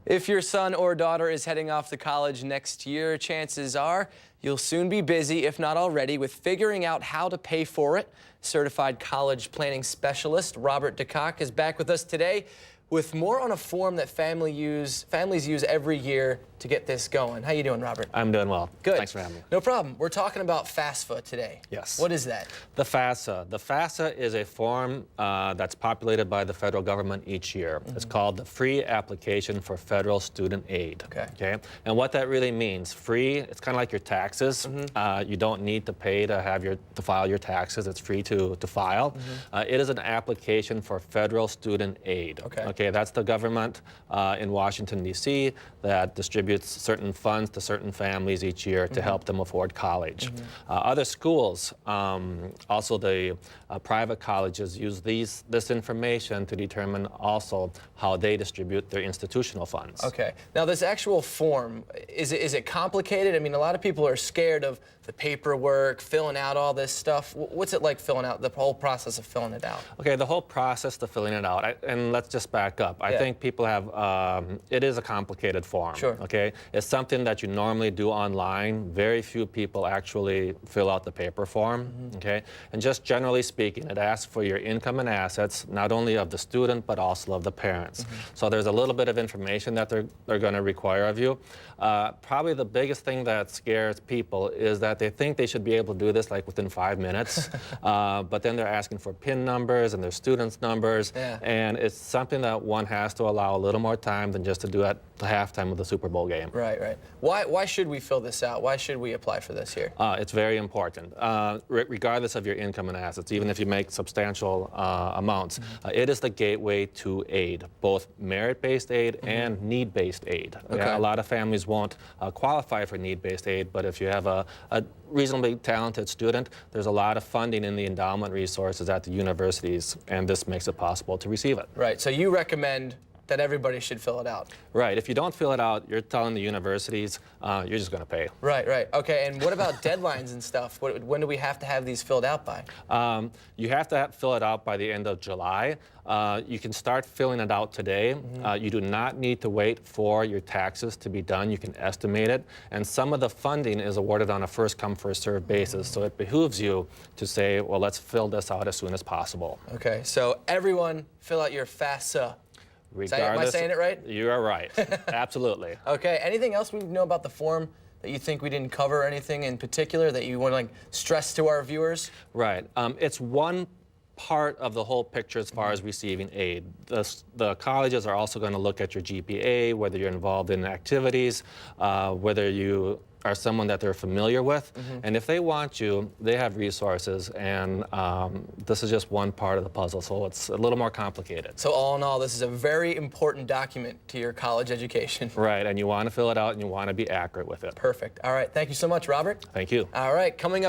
If your son or daughter is heading off to college next year, chances are you'll soon be busy, if not already, with figuring out how to pay for it. Certified college planning specialist Robert DeCock is back with us today with more on a form that families use every year to get this going. How you doing, Robert? I'm doing well. Good. Thanks for having me. No problem. We're talking about FAFSA today. Yes. What is that? The FAFSA. The FAFSA is a form that's populated by the federal government each year. It's called the Free Application for Federal Student Aid. Okay. And what that really means, free, it's kind of like your taxes. You don't need to pay to file your taxes. It's free to file. It is an application for federal student aid. Okay, that's the government in Washington, D.C. that distributes certain funds to certain families each year to help them afford college. Other schools, also the private colleges, use this information to determine also how they distribute their institutional funds. Okay. Now, this actual form, is it complicated? I mean, a lot of people are scared of the paperwork, filling out all this stuff. What's it like filling out, the whole process of filling it out? Okay, the whole process of filling it out, and let's just back up. I think people have, it is a complicated form. Sure. Okay, it's something that you normally do online. Very few people actually fill out the paper form. Okay, and just generally speaking, it asks for your income and assets, not only of the student, but also of the parents. So there's a little bit of information that they're going to require of you. Probably the biggest thing that scares people is that they think they should be able to do this like within 5 minutes, but then they're asking for PIN numbers and their students' numbers, and it's something that one has to allow a little more time than just to do at the halftime of the Super Bowl game. Right. Why should we fill this out? Why should we apply for this here? It's very important, regardless of your income and assets, even if you make substantial amounts. It is the gateway to aid, both merit-based aid and need-based aid. A lot of families won't qualify for need-based aid, but if you have a reasonably talented student, there's a lot of funding in the endowment resources at the universities, and this makes it possible to receive it. Right, so you recommend that everybody should fill it out. Right. If you don't fill it out, you're telling the universities you're just going to pay. Right. Okay, and what about deadlines and stuff? When do we have to have these filled out by? You have to fill it out by the end of July. You can start filling it out today. You do not need to wait for your taxes to be done. You can estimate it. And some of the funding is awarded on a first-come, first-served basis. So it behooves you to say, well, let's fill this out as soon as possible. Okay, so everyone fill out your FAFSA. Am I saying it right? You are right. Absolutely. Okay. Anything else we need to know about the form that you think we didn't cover? Anything in particular that you want to stress to our viewers? Right. It's one part of the whole picture as far as receiving aid. The colleges are also going to look at your GPA, whether you're involved in activities, whether you are someone that they're familiar with, and if they want you, they have resources, and this is just one part of the puzzle, so it's a little more complicated. So all in all, this is a very important document to your college education. Right, and you want to fill it out and you want to be accurate with it. Perfect. All right, thank you so much, Robert. Thank you. All right, coming up